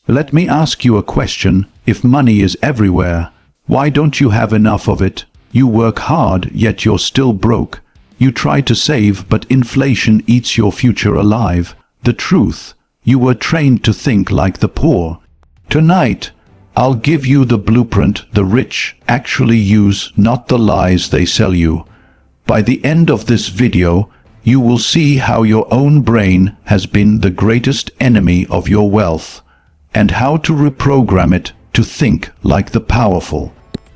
Let me ask you a question. If money is everywhere, why don't you have enough of it? You work hard, yet you're still broke. You try to save, but inflation eats your future alive. The truth, you were trained to think like the poor. Tonight, I'll give you the blueprint the rich actually use, not the lies they sell you. By the end of this video, you will see how your own brain has been the greatest enemy of your wealth, and how to reprogram it to think like the powerful.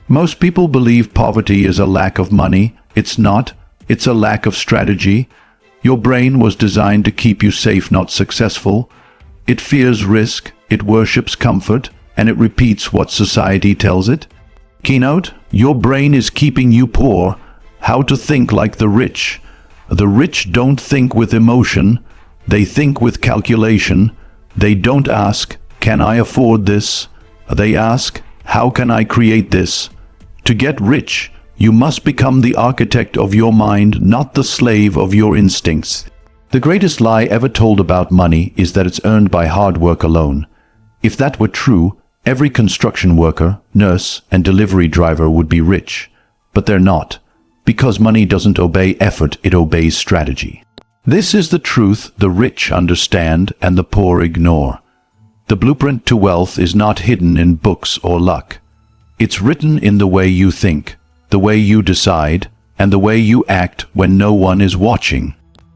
Most people believe poverty is a lack of money. It's not. It's a lack of strategy. Your brain was designed to keep you safe, not successful. It fears risk, it worships comfort, and it repeats what society tells it. Keynote: your brain is keeping you poor. How to think like the rich. The rich don't think with emotion. They think with calculation. They don't ask, "Can I afford this?" They ask, "How can I create this?" To get rich, you must become the architect of your mind, not the slave of your instincts. The greatest lie ever told about money is that it's earned by hard work alone. If that were true, every construction worker, nurse, and delivery driver would be rich. But they're not, because money doesn't obey effort, it obeys strategy. This is the truth the rich understand and the poor ignore. The blueprint to wealth is not hidden in books or luck. It's written in the way you think, the way you decide, and the way you act when no one is watching.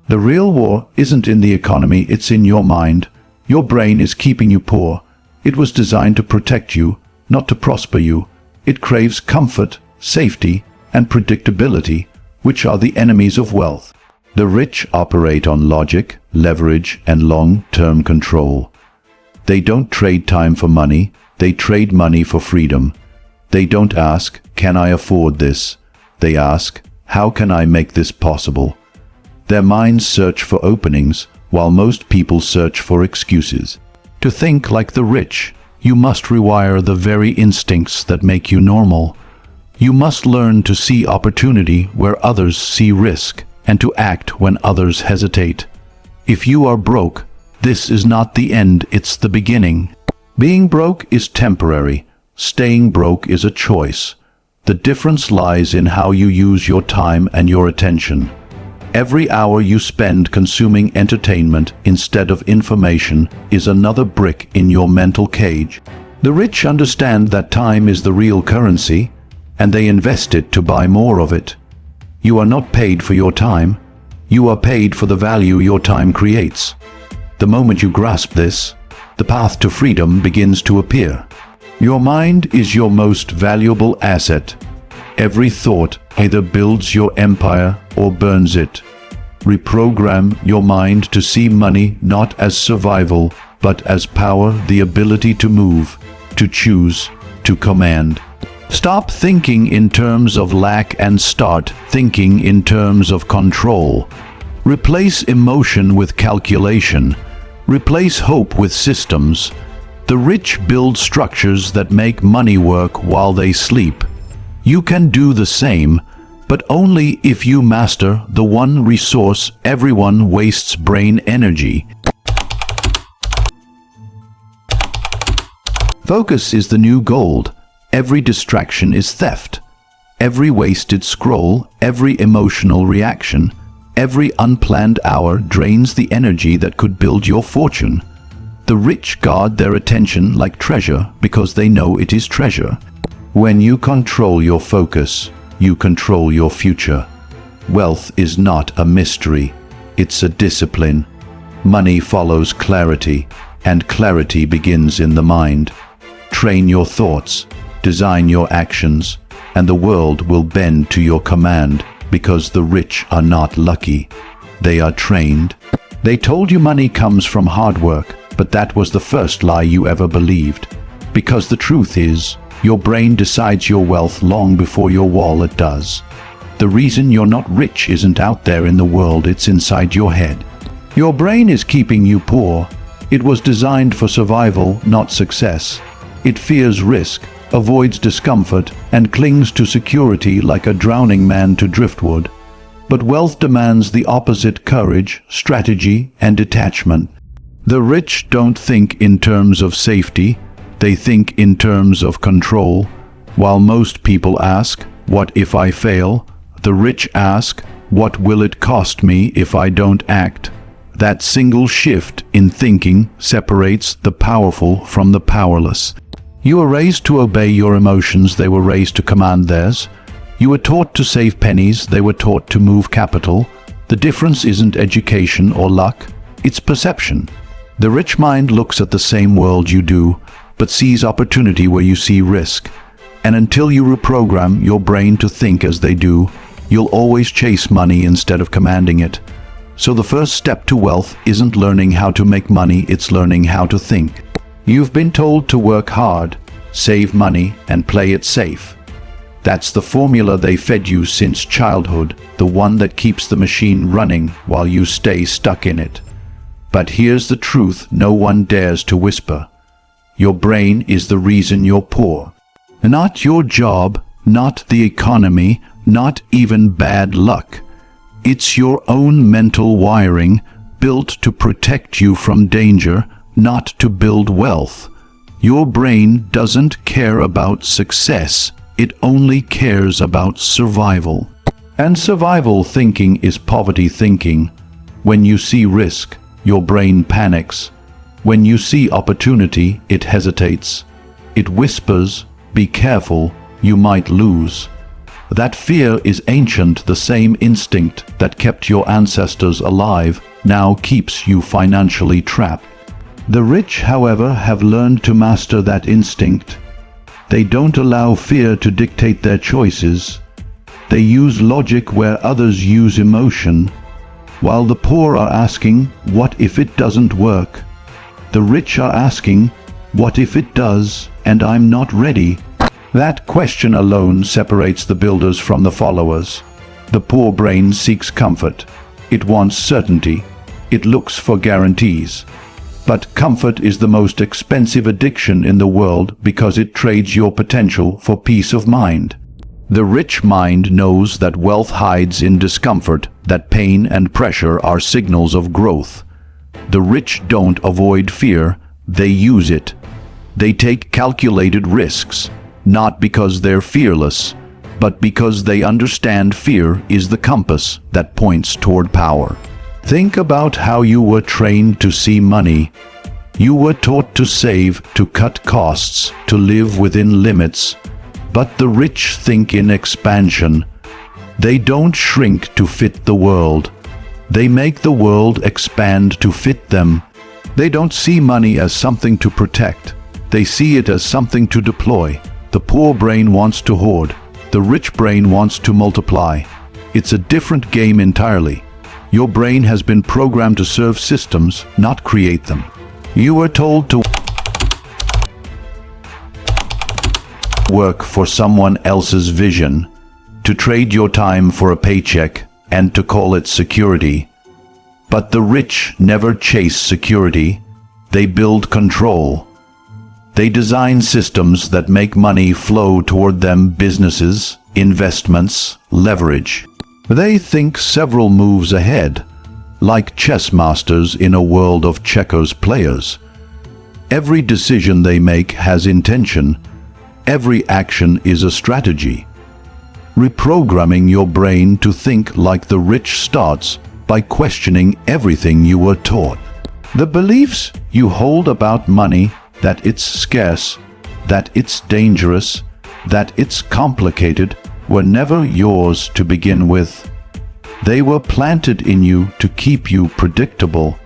The real war isn't in the economy, it's in your mind. Your brain is keeping you poor. It was designed to protect you, not to prosper you. It craves comfort, safety, and predictability, which are the enemies of wealth. The rich operate on logic, leverage, and long-term control. They don't trade time for money, they trade money for freedom. They don't ask, "Can I afford this?" They ask, "How can I make this possible?" Their minds search for openings, while most people search for excuses. To think like the rich, you must rewire the very instincts that make you normal. You must learn to see opportunity where others see risk, and to act when others hesitate. If you are broke, this is not the end, it's the beginning. Being broke is temporary. Staying broke is a choice. The difference lies in how you use your time and your attention. Every hour you spend consuming entertainment instead of information is another brick in your mental cage. The rich understand that time is the real currency, and they invest it to buy more of it. You are not paid for your time. You are paid for the value your time creates. The moment you grasp this, the path to freedom begins to appear. Your mind is your most valuable asset. Every thought either builds your empire or burns it. Reprogram your mind to see money not as survival, but as power, the ability to move, to choose, to command. Stop thinking in terms of lack and start thinking in terms of control. Replace emotion with calculation. Replace hope with systems. The rich build structures that make money work while they sleep. You can do the same, but only if you master the one resource everyone wastes: brain energy. Focus is the new gold. Every distraction is theft. Every wasted scroll, every emotional reaction, every unplanned hour drains the energy that could build your fortune. The rich guard their attention like treasure because they know it is treasure. When you control your focus, you control your future. Wealth is not a mystery, it's a discipline. Money follows clarity, and clarity begins in the mind. Train your thoughts, design your actions, and the world will bend to your command, because the rich are not lucky. They are trained. They told you money comes from hard work, but that was the first lie you ever believed. Because the truth is, your brain decides your wealth long before your wallet does. The reason you're not rich isn't out there in the world, it's inside your head. Your brain is keeping you poor. It was designed for survival, not success. It fears risk, avoids discomfort, and clings to security like a drowning man to driftwood. But wealth demands the opposite: courage, strategy, and detachment. The rich don't think in terms of safety, they think in terms of control. While most people ask, "What if I fail?" the rich ask, "What will it cost me if I don't act?" That single shift in thinking separates the powerful from the powerless. You were raised to obey your emotions, they were raised to command theirs. You were taught to save pennies, they were taught to move capital. The difference isn't education or luck, it's perception. The rich mind looks at the same world you do, but sees opportunity where you see risk. And until you reprogram your brain to think as they do, you'll always chase money instead of commanding it. So the first step to wealth isn't learning how to make money, it's learning how to think. You've been told to work hard, save money, and play it safe. That's the formula they fed you since childhood, the one that keeps the machine running while you stay stuck in it. But here's the truth no one dares to whisper. Your brain is the reason you're poor. Not your job, not the economy, not even bad luck. It's your own mental wiring, built to protect you from danger, not to build wealth. Your brain doesn't care about success, it only cares about survival. And survival thinking is poverty thinking. When you see risk, your brain panics. When you see opportunity, it hesitates. It whispers, "Be careful, you might lose." That fear is ancient, the same instinct that kept your ancestors alive now keeps you financially trapped. The rich, however, have learned to master that instinct. They don't allow fear to dictate their choices. They use logic where others use emotion. While the poor are asking, "What if it doesn't work?" the rich are asking, "What if it does, and I'm not ready?" That question alone separates the builders from the followers. The poor brain seeks comfort. It wants certainty. It looks for guarantees. But comfort is the most expensive addiction in the world because it trades your potential for peace of mind. The rich mind knows that wealth hides in discomfort, that pain and pressure are signals of growth. The rich don't avoid fear, they use it. They take calculated risks, not because they're fearless, but because they understand fear is the compass that points toward power. Think about how you were trained to see money. You were taught to save, to cut costs, to live within limits. But the rich think in expansion. They don't shrink to fit the world. They make the world expand to fit them. They don't see money as something to protect. They see it as something to deploy. The poor brain wants to hoard. The rich brain wants to multiply. It's a different game entirely. Your brain has been programmed to serve systems, not create them. You were told to work for someone else's vision, to trade your time for a paycheck, and to call it security. But the rich never chase security. They build control. They design systems that make money flow toward them: businesses, investments, leverage. They think several moves ahead, like chess masters in a world of checkers players. Every decision they make has intention. Every action is a strategy. Reprogramming your brain to think like the rich starts by questioning everything you were taught. The beliefs you hold about money, that it's scarce, that it's dangerous, that it's complicated, were never yours to begin with. They were planted in you to keep you predictable.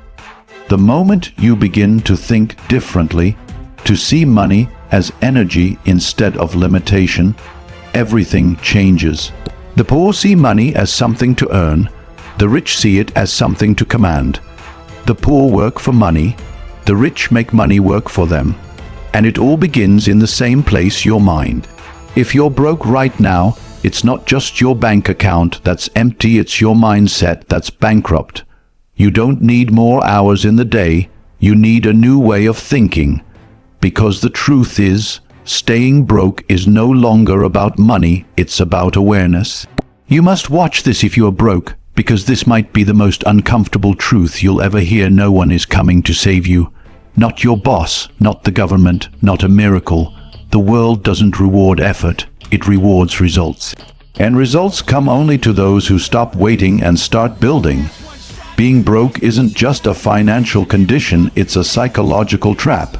The moment you begin to think differently, to see money as energy instead of limitation, everything changes. The poor see money as something to earn, the rich see it as something to command. The poor work for money, the rich make money work for them. And it all begins in the same place, your mind. If you're broke right now, it's not just your bank account that's empty, it's your mindset that's bankrupt. You don't need more hours in the day, you need a new way of thinking. Because the truth is, staying broke is no longer about money, it's about awareness. You must watch this if you are broke. because this might be the most uncomfortable truth you'll ever hear. No one is coming to save you. Not your boss, not the government, not a miracle. The world doesn't reward effort, it rewards results. And results come only to those who stop waiting and start building. Being broke isn't just a financial condition, it's a psychological trap.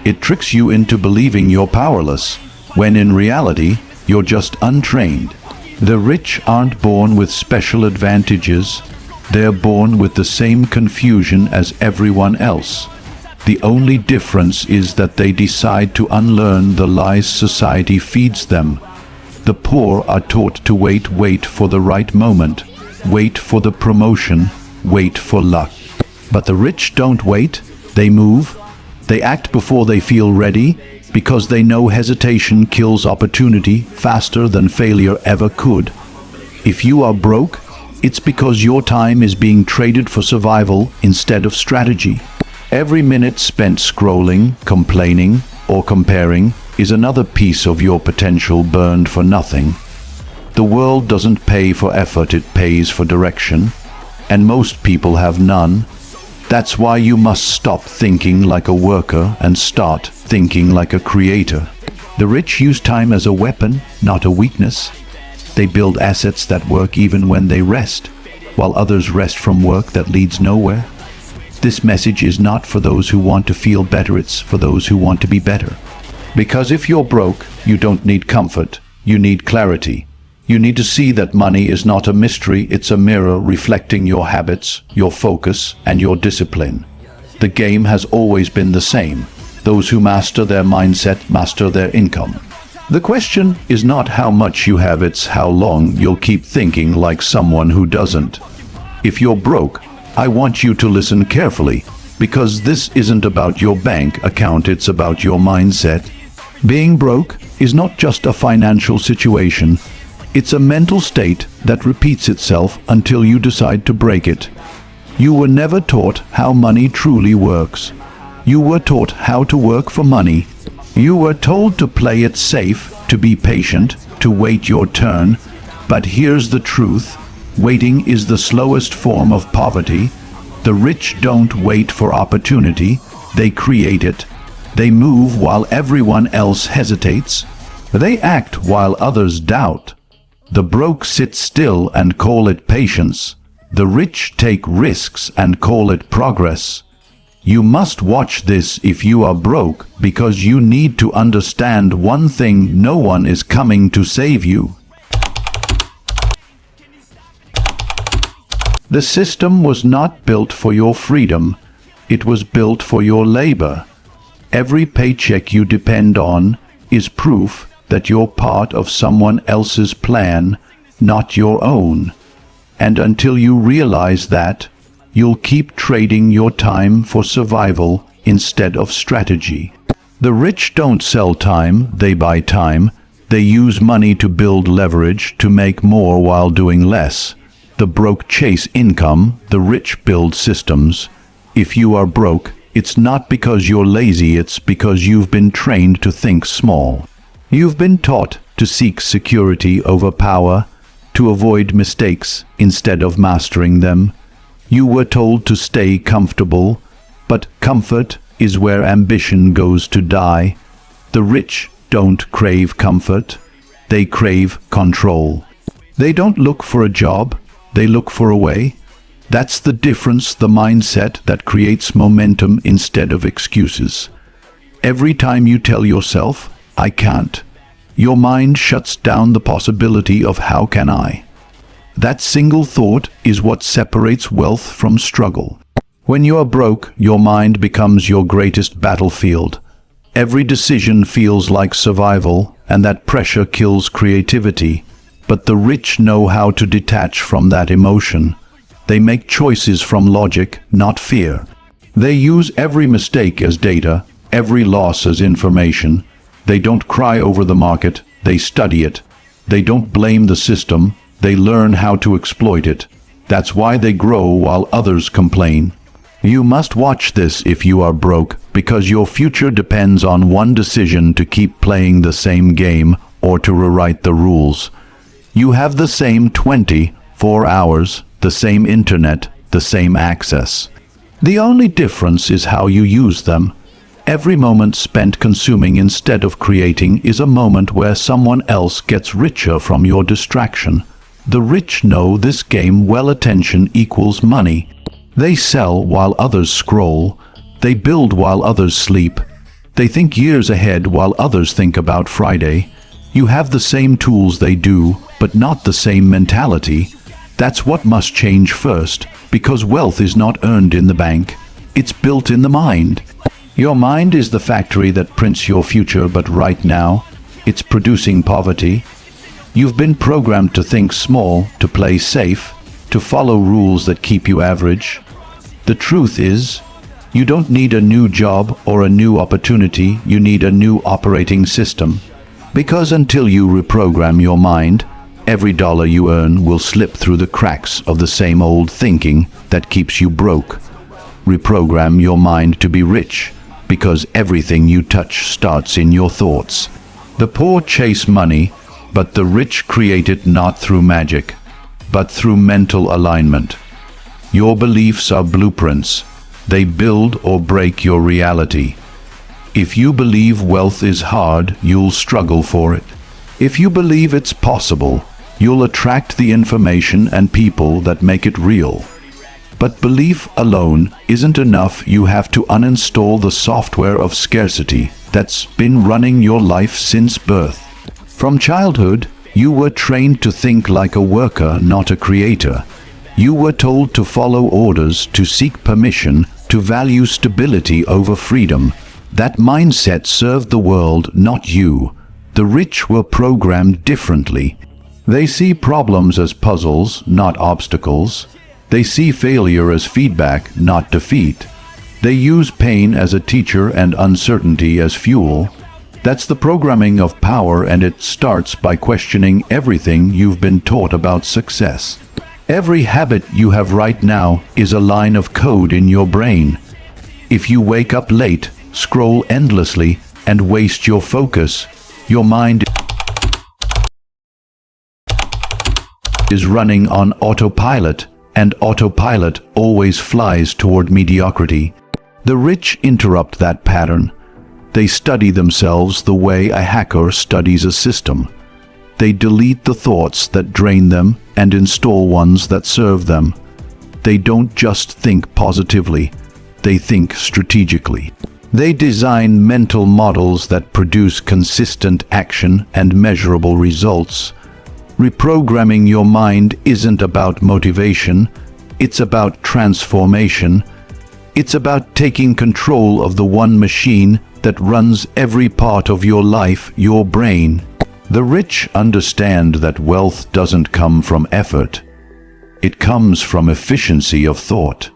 It tricks you into believing you're powerless, when in reality, you're just untrained. The rich aren't born with special advantages, they're born with the same confusion as everyone else. The only difference is that they decide to unlearn the lies society feeds them. The poor are taught to wait for the right moment, wait for the promotion, wait for luck. But the rich don't wait, they move, they act before they feel ready, because they know hesitation kills opportunity faster than failure ever could. If you are broke, it's because your time is being traded for survival instead of strategy. Every minute spent scrolling, complaining, or comparing is another piece of your potential burned for nothing. The world doesn't pay for effort, it pays for direction, and most people have none. That's why you must stop thinking like a worker and start thinking like a creator. The rich use time as a weapon, not a weakness. They build assets that work even when they rest, while others rest from work that leads nowhere. This message is not for those who want to feel better, it's for those who want to be better. Because if you're broke, you don't need comfort, you need clarity. You need to see that money is not a mystery, it's a mirror reflecting your habits, your focus, and your discipline. The game has always been the same. Those who master their mindset master their income. The question is not how much you have, it's how long you'll keep thinking like someone who doesn't. If you're broke, I want you to listen carefully, because this isn't about your bank account, it's about your mindset. Being broke is not just a financial situation. It's a mental state that repeats itself until you decide to break it. You were never taught how money truly works. You were taught how to work for money. You were told to play it safe, to be patient, to wait your turn. But here's the truth. Waiting is the slowest form of poverty. The rich don't wait for opportunity. They create it. They move while everyone else hesitates. They act while others doubt. The broke sit still and call it patience. The rich take risks and call it progress. You must watch this if you are broke, because you need to understand one thing: no one is coming to save you. The system was not built for your freedom. It was built for your labor. Every paycheck you depend on is proof that you're part of someone else's plan, not your own. And until you realize that, you'll keep trading your time for survival instead of strategy. The rich don't sell time, they buy time. They use money to build leverage, to make more while doing less. The broke chase income, the rich build systems. If you are broke, it's not because you're lazy, it's because you've been trained to think small. You've been taught to seek security over power, to avoid mistakes instead of mastering them. You were told to stay comfortable, but comfort is where ambition goes to die. The rich don't crave comfort, they crave control. They don't look for a job, they look for a way. That's the difference, the mindset that creates momentum instead of excuses. Every time you tell yourself, I can't, your mind shuts down the possibility of how can I. That single thought is what separates wealth from struggle. When you are broke, your mind becomes your greatest battlefield. Every decision feels like survival, and that pressure kills creativity. But the rich know how to detach from that emotion. They make choices from logic, not fear. They use every mistake as data, every loss as information. They don't cry over the market, they study it. They don't blame the system, they learn how to exploit it. That's why they grow while others complain. You must watch this if you are broke, because your future depends on one decision: to keep playing the same game or to rewrite the rules. You have the same 24 hours, the same internet, the same access. The only difference is how you use them. Every moment spent consuming instead of creating is a moment where someone else gets richer from your distraction. The rich know this game well. Attention equals money. They sell while others scroll. They build while others sleep. They think years ahead while others think about Friday. You have the same tools they do, but not the same mentality. That's what must change first, because wealth is not earned in the bank. It's built in the mind. Your mind is the factory that prints your future, but right now, it's producing poverty. You've been programmed to think small, to play safe, to follow rules that keep you average. The truth is, you don't need a new job or a new opportunity, you need a new operating system. Because until you reprogram your mind, every dollar you earn will slip through the cracks of the same old thinking that keeps you broke. Reprogram your mind to be rich, because everything you touch starts in your thoughts. The poor chase money, but the rich create it not through magic, but through mental alignment. Your beliefs are blueprints. They build or break your reality. If you believe wealth is hard, you'll struggle for it. If you believe it's possible, you'll attract the information and people that make it real. But belief alone isn't enough. You have to uninstall the software of scarcity that's been running your life since birth. From childhood, you were trained to think like a worker, not a creator. You were told to follow orders, to seek permission, to value stability over freedom. That mindset served the world, not you. The rich were programmed differently. They see problems as puzzles, not obstacles. They see failure as feedback, not defeat. They use pain as a teacher and uncertainty as fuel. That's the programming of power, and it starts by questioning everything you've been taught about success. Every habit you have right now is a line of code in your brain. If you wake up late, scroll endlessly, and waste your focus, your mind is running on autopilot, and autopilot always flies toward mediocrity. The rich interrupt that pattern. They study themselves the way a hacker studies a system. They delete the thoughts that drain them and install ones that serve them. They don't just think positively, they think strategically. They design mental models that produce consistent action and measurable results. Reprogramming your mind isn't about motivation, it's about transformation. It's about taking control of the one machine that runs every part of your life, your brain. The rich understand that wealth doesn't come from effort. It comes from efficiency of thought.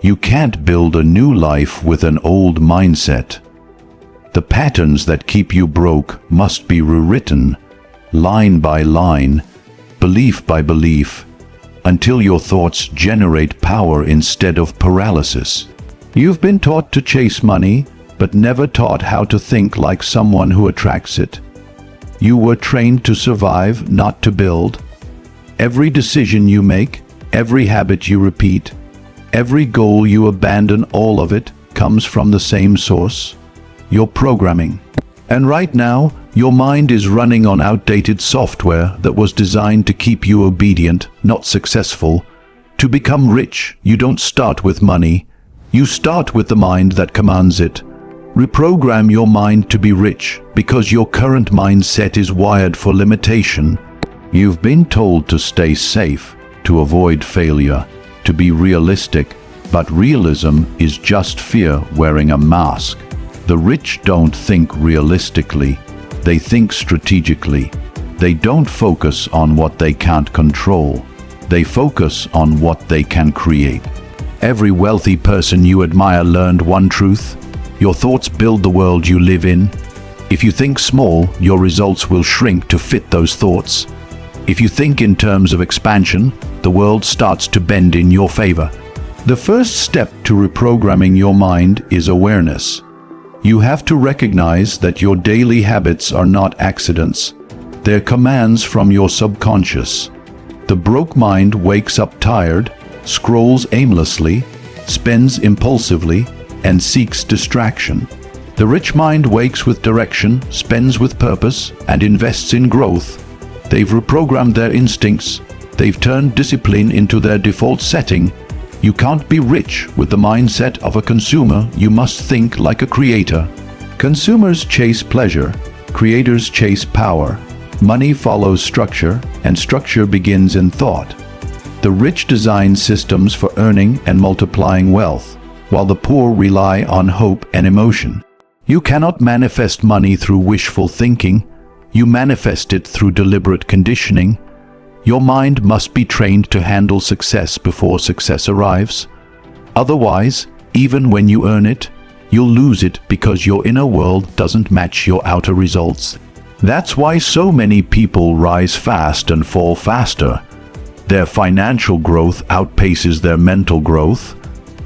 You can't build a new life with an old mindset. The patterns that keep you broke must be rewritten, line by line, belief by belief, until your thoughts generate power instead of paralysis. You've been taught to chase money, but never taught how to think like someone who attracts it. You were trained to survive, not to build. Every decision you make, every habit you repeat, every goal you abandon, all of it comes from the same source, your programming. And right now, your mind is running on outdated software that was designed to keep you obedient, not successful. To become rich, you don't start with money. You start with the mind that commands it. Reprogram your mind to be rich, because your current mindset is wired for limitation. You've been told to stay safe, to avoid failure, to be realistic, but realism is just fear wearing a mask. The rich don't think realistically, they think strategically. They don't focus on what they can't control, they focus on what they can create. Every wealthy person you admire learned one truth: your thoughts build the world you live in. If you think small, your results will shrink to fit those thoughts. If you think in terms of expansion, the world starts to bend in your favor. The first step to reprogramming your mind is awareness. You have to recognize that your daily habits are not accidents. They're commands from your subconscious. The broke mind wakes up tired, scrolls aimlessly, spends impulsively, and seeks distraction. The rich mind wakes with direction, spends with purpose, and invests in growth. They've reprogrammed their instincts. They've turned discipline into their default setting. You can't be rich with the mindset of a consumer. You must think like a creator. Consumers chase pleasure. Creators chase power. Money follows structure, and structure begins in thought. The rich design systems for earning and multiplying wealth, while the poor rely on hope and emotion. You cannot manifest money through wishful thinking. You manifest it through deliberate conditioning. Your mind must be trained to handle success before success arrives. Otherwise, even when you earn it, you'll lose it because your inner world doesn't match your outer results. That's why so many people rise fast and fall faster. Their financial growth outpaces their mental growth.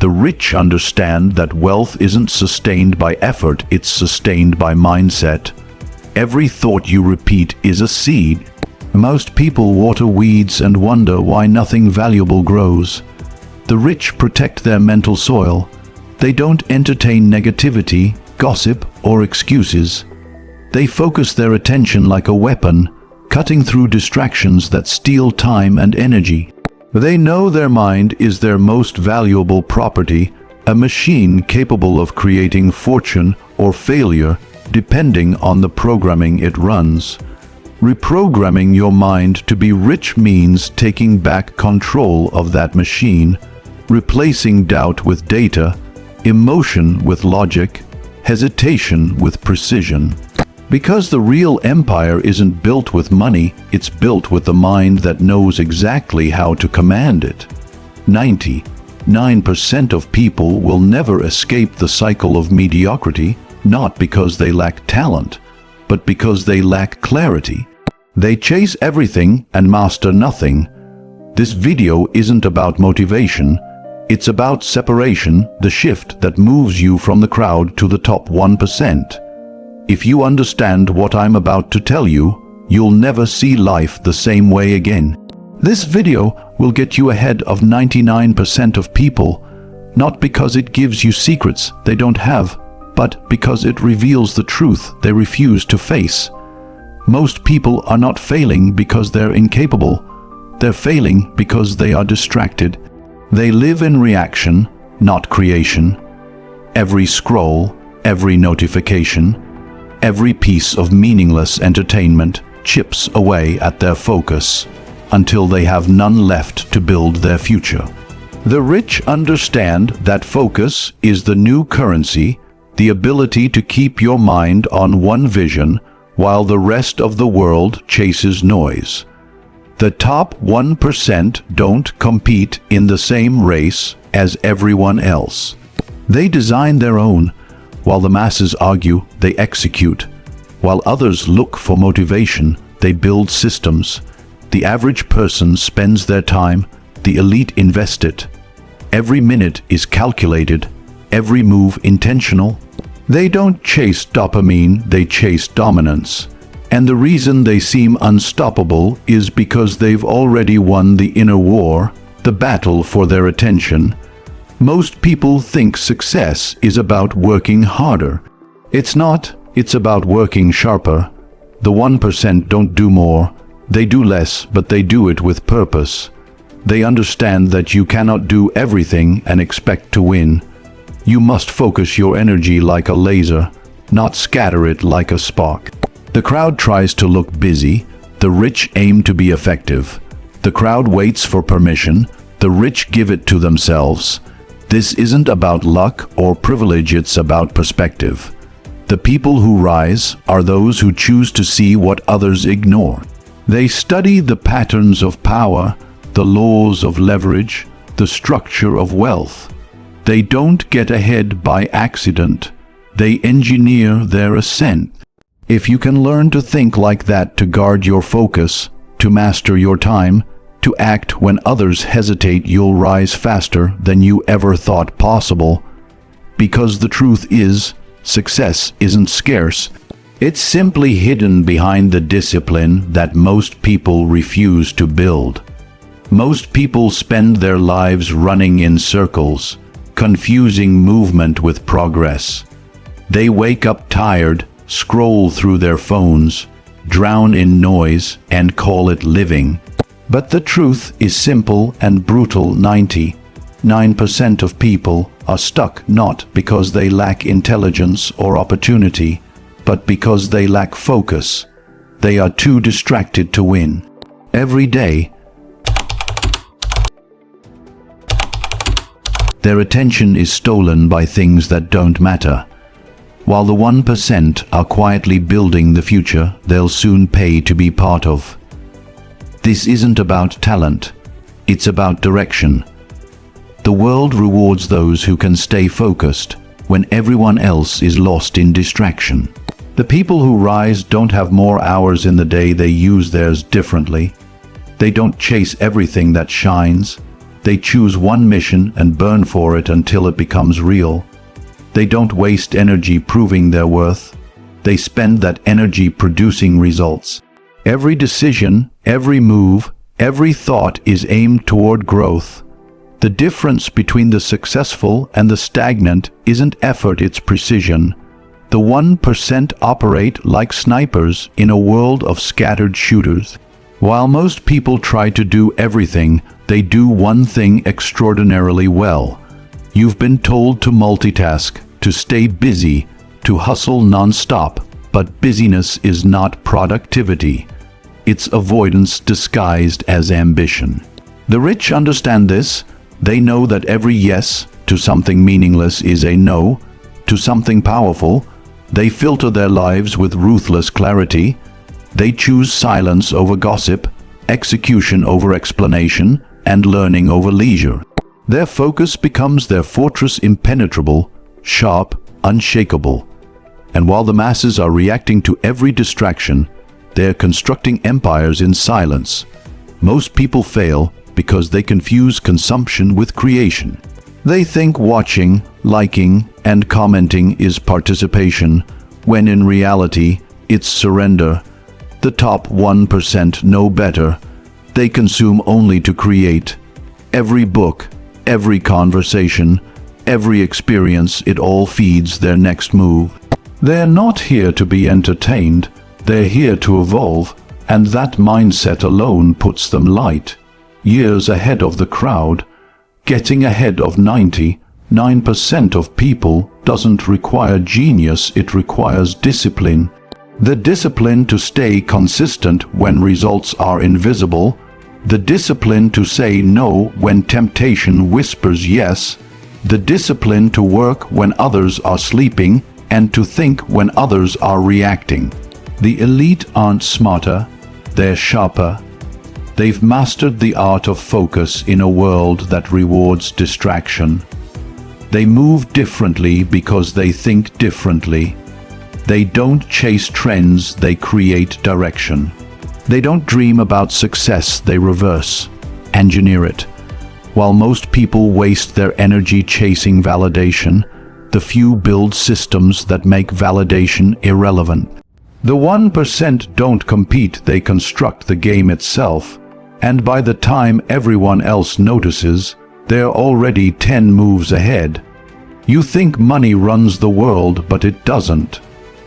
The rich understand that wealth isn't sustained by effort, it's sustained by mindset. Every thought you repeat is a seed. Most people water weeds and wonder why nothing valuable grows. The rich protect their mental soil. They don't entertain negativity, gossip, or excuses. They focus their attention like a weapon, cutting through distractions that steal time and energy. They know their mind is their most valuable property, a machine capable of creating fortune or failure depending on the programming it runs. Reprogramming your mind to be rich means taking back control of that machine, replacing doubt with data, emotion with logic, hesitation with precision. Because the real empire isn't built with money, it's built with the mind that knows exactly how to command it. 99% of people will never escape the cycle of mediocrity, not because they lack talent, but because they lack clarity. They chase everything and master nothing. This video isn't about motivation, it's about separation, the shift that moves you from the crowd to the top 1%. If you understand what I'm about to tell you, you'll never see life the same way again. This video will get you ahead of 99% of people, not because it gives you secrets they don't have, but because it reveals the truth they refuse to face. Most people are not failing because they're incapable. They're failing because they are distracted. They live in reaction, not creation. Every scroll, every notification, every piece of meaningless entertainment chips away at their focus until they have none left to build their future. The rich understand that focus is the new currency, the ability to keep your mind on one vision while the rest of the world chases noise. The top 1% don't compete in the same race as everyone else. They design their own. While the masses argue, they execute. While others look for motivation, they build systems. The average person spends their time, the elite invest it. Every minute is calculated, every move intentional. They don't chase dopamine, they chase dominance. And the reason they seem unstoppable is because they've already won the inner war, the battle for their attention. Most people think success is about working harder. It's not, it's about working sharper. The 1% don't do more, they do less, but they do it with purpose. They understand that you cannot do everything and expect to win. You must focus your energy like a laser, not scatter it like a spark. The crowd tries to look busy, the rich aim to be effective. The crowd waits for permission, the rich give it to themselves. This isn't about luck or privilege, it's about perspective. The people who rise are those who choose to see what others ignore. They study the patterns of power, the laws of leverage, the structure of wealth. They don't get ahead by accident. They engineer their ascent. If you can learn to think like that, to guard your focus, to master your time, to act when others hesitate, you'll rise faster than you ever thought possible. Because the truth is, success isn't scarce. It's simply hidden behind the discipline that most people refuse to build. Most people spend their lives running in circles, confusing movement with progress. They wake up tired, scroll through their phones, drown in noise, and call it living. But the truth is simple and brutal. 99% of people are stuck not because they lack intelligence or opportunity, but because they lack focus. They are too distracted to win. Every day, their attention is stolen by things that don't matter. While the 1% are quietly building the future they'll soon pay to be part of. This isn't about talent, it's about direction. The world rewards those who can stay focused when everyone else is lost in distraction. The people who rise don't have more hours in the day, they use theirs differently. They don't chase everything that shines. They choose one mission and burn for it until it becomes real. They don't waste energy proving their worth. They spend that energy producing results. Every decision, every move, every thought is aimed toward growth. The difference between the successful and the stagnant isn't effort, it's precision. The 1% operate like snipers in a world of scattered shooters. While most people try to do everything, they do one thing extraordinarily well. You've been told to multitask, to stay busy, to hustle non-stop, but busyness is not productivity. It's avoidance disguised as ambition. The rich understand this. They know that every yes to something meaningless is a no to something powerful. They filter their lives with ruthless clarity. They choose silence over gossip, execution over explanation, and learning over leisure. Their focus becomes their fortress, impenetrable, sharp, unshakable. And while the masses are reacting to every distraction, they are constructing empires in silence. Most people fail because they confuse consumption with creation. They think watching, liking, and commenting is participation, when in reality, it's surrender. The top 1% know better. They consume only to create. Every book, every conversation, every experience, it all feeds their next move. They're not here to be entertained. They're here to evolve, and that mindset alone puts them light years ahead of the crowd. Getting ahead of 99% of people doesn't require genius, it requires discipline. The discipline to stay consistent when results are invisible, the discipline to say no when temptation whispers yes, the discipline to work when others are sleeping and to think when others are reacting. The elite aren't smarter, they're sharper. They've mastered the art of focus in a world that rewards distraction. They move differently because they think differently. They don't chase trends, they create direction. They don't dream about success, they reverse engineer it. While most people waste their energy chasing validation, the few build systems that make validation irrelevant. The 1% don't compete, they construct the game itself. And by the time everyone else notices, they're already 10 moves ahead. You think money runs the world, but it doesn't.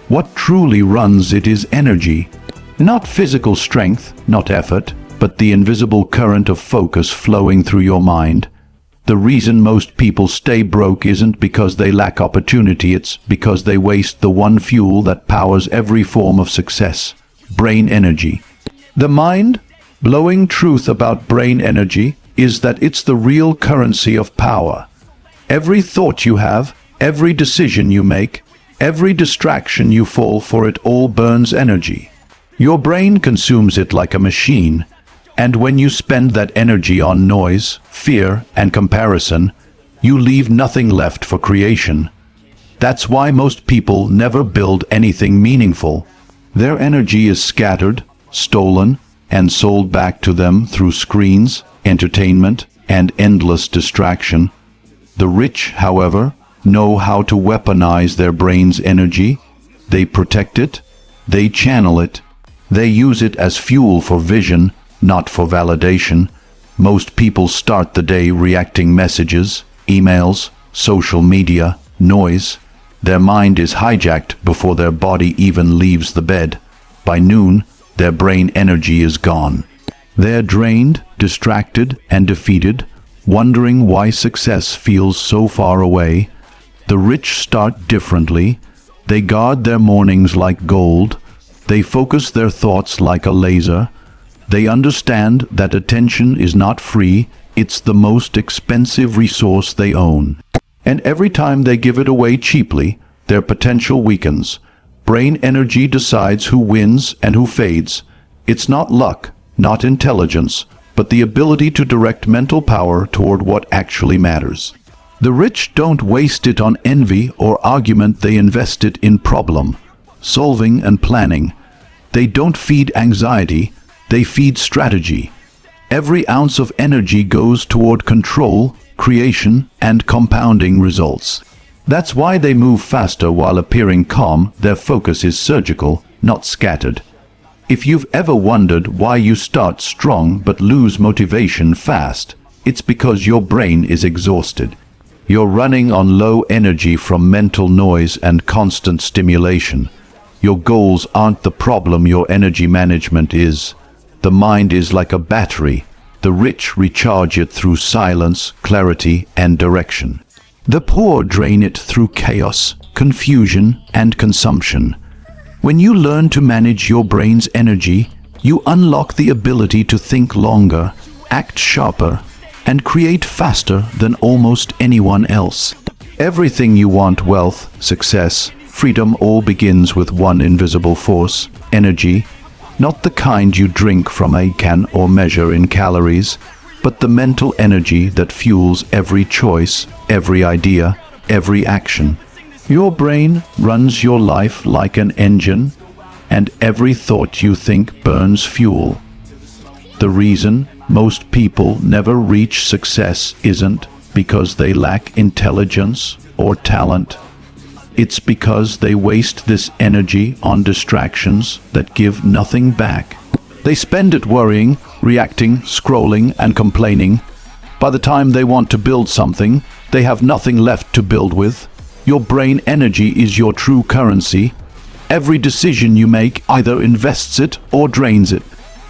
What truly runs it is energy. Not physical strength, not effort, but the invisible current of focus flowing through your mind. The reason most people stay broke isn't because they lack opportunity, it's because they waste the one fuel that powers every form of success: brain energy. The mind-blowing truth about brain energy is that it's the real currency of power. Every thought you have, every decision you make, every distraction you fall for, it all burns energy. Your brain consumes it like a machine, and when you spend that energy on noise, fear, and comparison, you leave nothing left for creation. That's why most people never build anything meaningful. Their energy is scattered, stolen, and sold back to them through screens, entertainment, and endless distraction. The rich, however, know how to weaponize their brain's energy. They protect it, they channel it, they use it as fuel for vision, not for validation. Most people start the day reacting messages, emails, social media, noise. Their mind is hijacked before their body even leaves the bed. By noon, their brain energy is gone. They're drained, distracted, and defeated, wondering why success feels so far away. The rich start differently. They guard their mornings like gold. They focus their thoughts like a laser. They understand that attention is not free, it's the most expensive resource they own. And every time they give it away cheaply, their potential weakens. Brain energy decides who wins and who fades. It's not luck, not intelligence, but the ability to direct mental power toward what actually matters. The rich don't waste it on envy or argument, they invest it in problem, solving and planning. They don't feed anxiety, they feed strategy. Every ounce of energy goes toward control, creation, and compounding results. That's why they move faster while appearing calm. Their focus is surgical, not scattered. If you've ever wondered why you start strong but lose motivation fast, it's because your brain is exhausted. You're running on low energy from mental noise and constant stimulation. Your goals aren't the problem, your energy management is. The mind is like a battery. The rich recharge it through silence, clarity, and direction. The poor drain it through chaos, confusion, and consumption. When you learn to manage your brain's energy, you unlock the ability to think longer, act sharper, and create faster than almost anyone else. Everything you want, wealth, success, freedom, all begins with one invisible force, energy. Not the kind you drink from a can or measure in calories, but the mental energy that fuels every choice, every idea, every action. Your brain runs your life like an engine, and every thought you think burns fuel. The reason most people never reach success isn't because they lack intelligence or talent. It's because they waste this energy on distractions that give nothing back. They spend it worrying, reacting, scrolling, and complaining. By the time they want to build something, they have nothing left to build with. Your brain energy is your true currency. Every decision you make either invests it or drains it.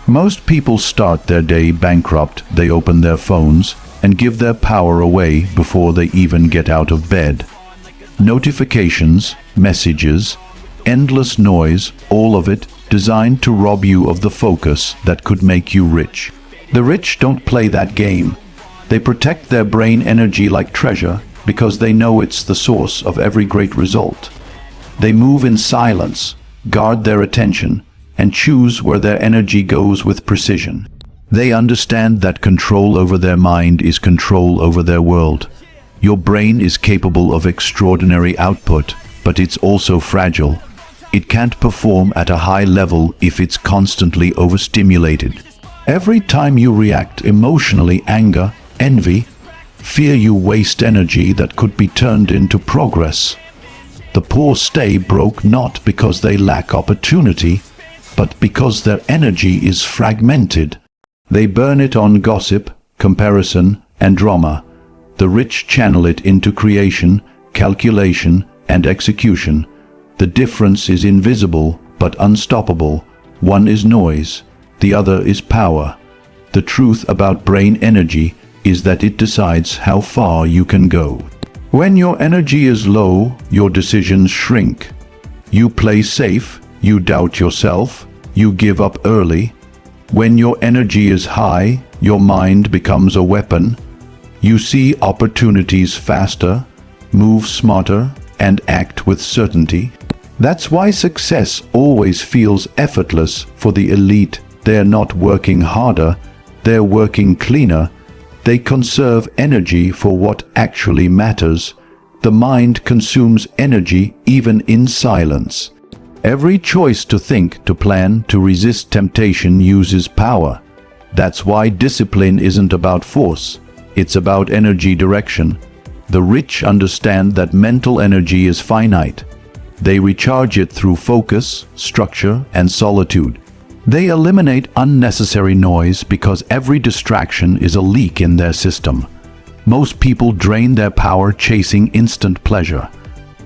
Most people start their day bankrupt. They open their phones and give their power away before they even get out of bed. Notifications, messages, endless noise, all of it designed to rob you of the focus that could make you rich. The rich don't play that game. They protect their brain energy like treasure because they know it's the source of every great result. They move in silence, guard their attention, and choose where their energy goes with precision. They understand that control over their mind is control over their world. Your brain is capable of extraordinary output, but it's also fragile. It can't perform at a high level if it's constantly overstimulated. Every time you react emotionally, anger, envy, fear, you waste energy that could be turned into progress. The poor stay broke not because they lack opportunity, but because their energy is fragmented. They burn it on gossip, comparison, and drama. The rich channel it into creation, calculation, and execution. The difference is invisible but unstoppable. One is noise, the other is power. The truth about brain energy is that it decides how far you can go. When your energy is low, your decisions shrink. You play safe, you doubt yourself, you give up early. When your energy is high, your mind becomes a weapon. You see opportunities faster, move smarter, and act with certainty. That's why success always feels effortless for the elite. They're not working harder, they're working cleaner. They conserve energy for what actually matters. The mind consumes energy even in silence. Every choice to think, to plan, to resist temptation uses power. That's why discipline isn't about force. It's about energy direction. The rich understand that mental energy is finite. They recharge it through focus, structure, and solitude. They eliminate unnecessary noise because every distraction is a leak in their system. Most people drain their power chasing instant pleasure.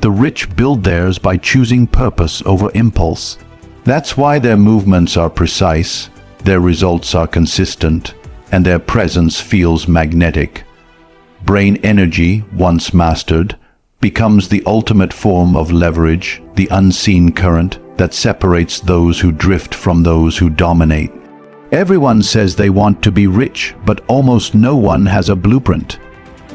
The rich build theirs by choosing purpose over impulse. That's why their movements are precise, their results are consistent, and their presence feels magnetic. Brain energy, once mastered, becomes the ultimate form of leverage, the unseen current that separates those who drift from those who dominate. Everyone says they want to be rich, but almost no one has a blueprint.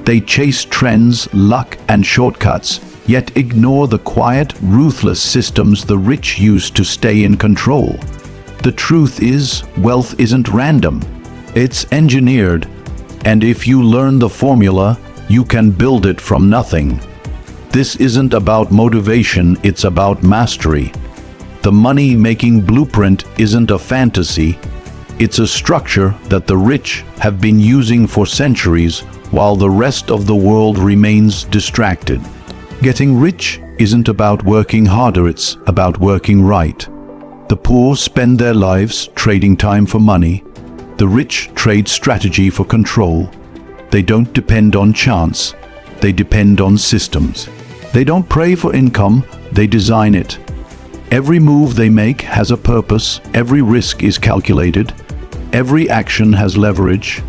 They chase trends, luck, and shortcuts, yet ignore the quiet, ruthless systems the rich use to stay in control. The truth is, wealth isn't random. It's engineered, and if you learn the formula, you can build it from nothing. This isn't about motivation, it's about mastery. The money-making blueprint isn't a fantasy, it's a structure that the rich have been using for centuries while the rest of the world remains distracted. Getting rich isn't about working harder, it's about working right. The poor spend their lives trading time for money. The rich trade strategy for control. They don't depend on chance, they depend on systems. They don't pray for income, they design it. Every move they make has a purpose, every risk is calculated, every action has leverage.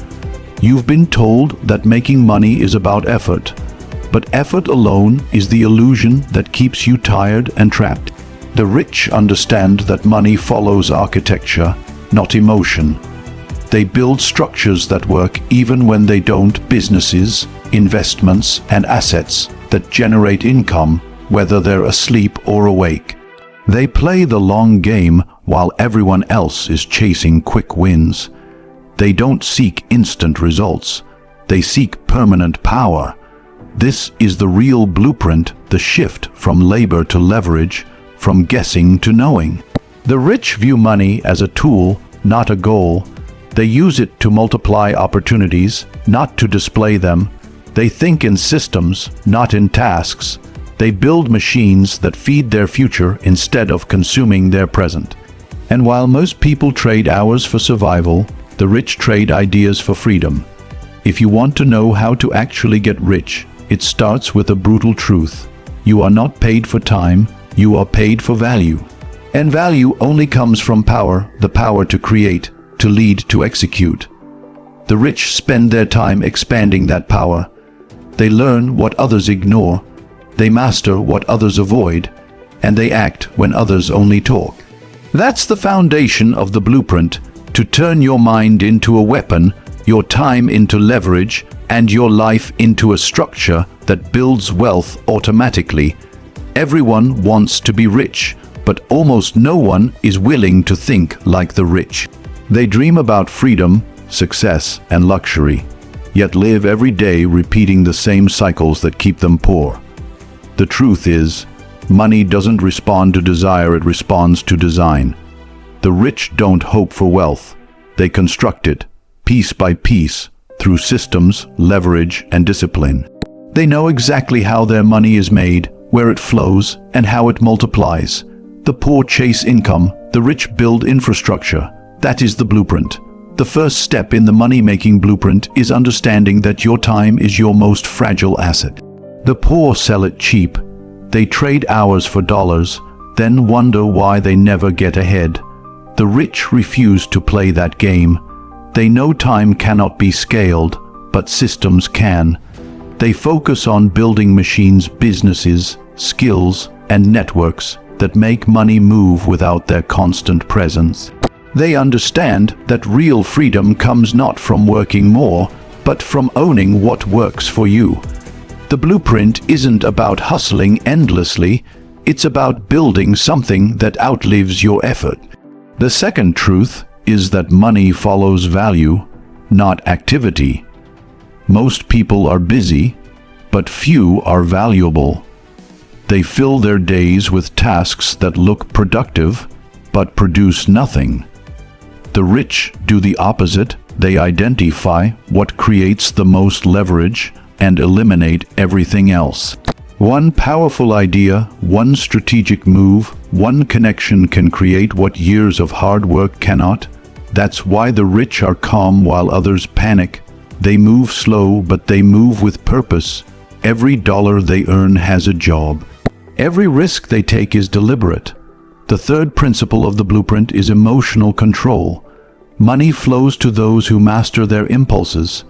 You've been told that making money is about effort, but effort alone is the illusion that keeps you tired and trapped. The rich understand that money follows architecture, not emotion. They build structures that work even when they don't, businesses, investments, and assets that generate income, whether they're asleep or awake. They play the long game while everyone else is chasing quick wins. They don't seek instant results. They seek permanent power. This is the real blueprint, the shift from labor to leverage, from guessing to knowing. The rich view money as a tool, not a goal. They use it to multiply opportunities, not to display them. They think in systems, not in tasks. They build machines that feed their future instead of consuming their present. And while most people trade hours for survival, the rich trade ideas for freedom. If you want to know how to actually get rich, it starts with a brutal truth. You are not paid for time, you are paid for value. And value only comes from power, the power to create, to lead, to execute. The rich spend their time expanding that power. They learn what others ignore, they master what others avoid, and they act when others only talk. That's the foundation of the blueprint, to turn your mind into a weapon, your time into leverage, and your life into a structure that builds wealth automatically. Everyone wants to be rich, but almost no one is willing to think like the rich. They dream about freedom, success, and luxury, yet live every day repeating the same cycles that keep them poor. The truth is, money doesn't respond to desire, it responds to design. The rich don't hope for wealth. They construct it, piece by piece, through systems, leverage, and discipline. They know exactly how their money is made, where it flows, and how it multiplies. The poor chase income, the rich build infrastructure. That is the blueprint. The first step in the money-making blueprint is understanding that your time is your most fragile asset. The poor sell it cheap. They trade hours for dollars, then wonder why they never get ahead. The rich refuse to play that game. They know time cannot be scaled, but systems can. They focus on building machines, businesses, skills, and networks that make money move without their constant presence. They understand that real freedom comes not from working more, but from owning what works for you. The blueprint isn't about hustling endlessly, it's about building something that outlives your effort. The second truth is that money follows value, not activity. Most people are busy, but few are valuable. They fill their days with tasks that look productive, but produce nothing. The rich do the opposite. They identify what creates the most leverage and eliminate everything else. One powerful idea, one strategic move, one connection can create what years of hard work cannot. That's why the rich are calm while others panic. They move slow, but they move with purpose. Every dollar they earn has a job. Every risk they take is deliberate. The third principle of the blueprint is emotional control. Money flows to those who master their impulses.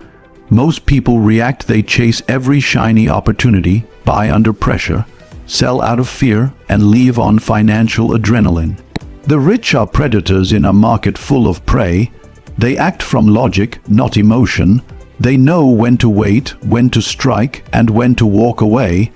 Most people react, they chase every shiny opportunity, buy under pressure, sell out of fear, and leave on financial adrenaline. The rich are predators in a market full of prey. They act from logic, not emotion. They know when to wait, when to strike, and when to walk away.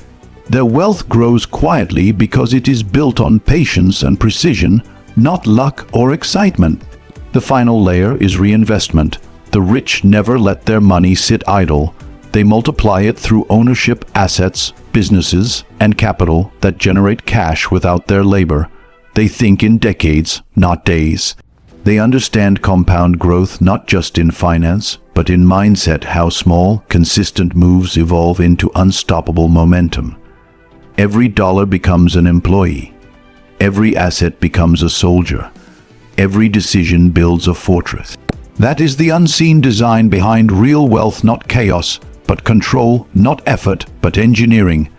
Their wealth grows quietly because it is built on patience and precision, not luck or excitement. The final layer is reinvestment. The rich never let their money sit idle. They multiply it through ownership, assets, businesses, and capital that generate cash without their labor. They think in decades, not days. They understand compound growth not just in finance, but in mindset, how small, consistent moves evolve into unstoppable momentum. Every dollar becomes an employee. Every asset becomes a soldier. Every decision builds a fortress. That is the unseen design behind real wealth, not chaos, but control, not effort, but engineering.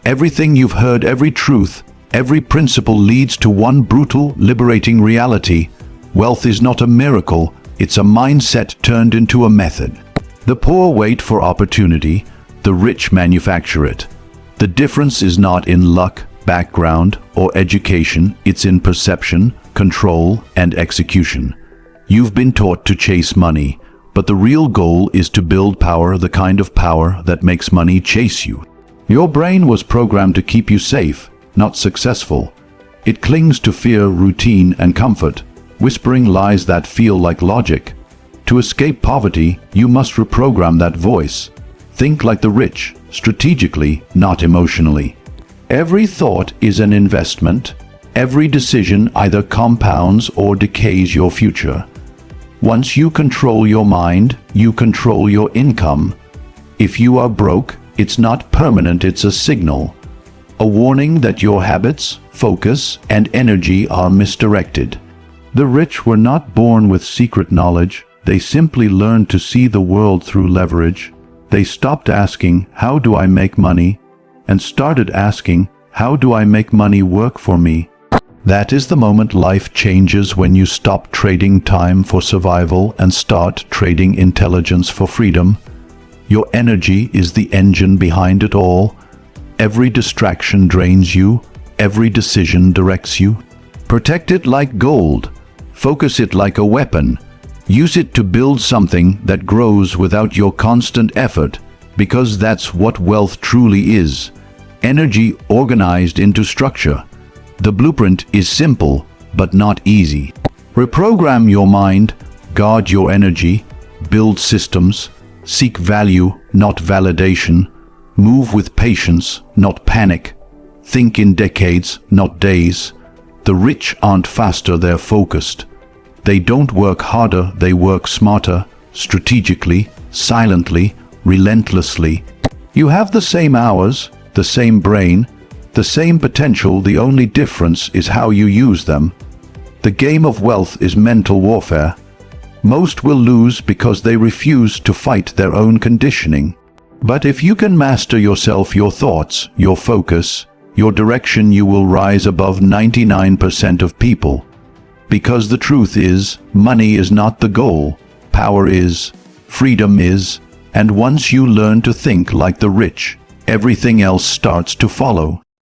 Everything you've heard, every truth, every principle leads to one brutal, liberating reality. Wealth is not a miracle, it's a mindset turned into a method. The poor wait for opportunity, the rich manufacture it. The difference is not in luck, background, or education, it's in perception, control, and execution. You've been taught to chase money, but the real goal is to build power, the kind of power that makes money chase you. Your brain was programmed to keep you safe, not successful. It clings to fear, routine, and comfort, whispering lies that feel like logic. To escape poverty, you must reprogram that voice. Think like the rich, strategically, not emotionally. Every thought is an investment. Every decision either compounds or decays your future. Once you control your mind, you control your income. If you are broke, it's not permanent, it's a signal. A warning that your habits, focus, and energy are misdirected. The rich were not born with secret knowledge. They simply learned to see the world through leverage. They stopped asking, "How do I make money?" and started asking, "How do I make money work for me?" That is the moment life changes, when you stop trading time for survival and start trading intelligence for freedom. Your energy is the engine behind it all. Every distraction drains you. Every decision directs you. Protect it like gold. Focus it like a weapon. Use it to build something that grows without your constant effort, because that's what wealth truly is. Energy organized into structure. The blueprint is simple, but not easy. Reprogram your mind, guard your energy, build systems, seek value, not validation, move with patience, not panic, think in decades, not days. The rich aren't faster, they're focused. They don't work harder, they work smarter, strategically, silently, relentlessly. You have the same hours, the same brain, the same potential. The only difference is how you use them. The game of wealth is mental warfare. Most will lose because they refuse to fight their own conditioning. But if you can master yourself, your thoughts, your focus, your direction, you will rise above 99% of people. Because the truth is, money is not the goal, power is, freedom is, and once you learn to think like the rich, everything else starts to follow.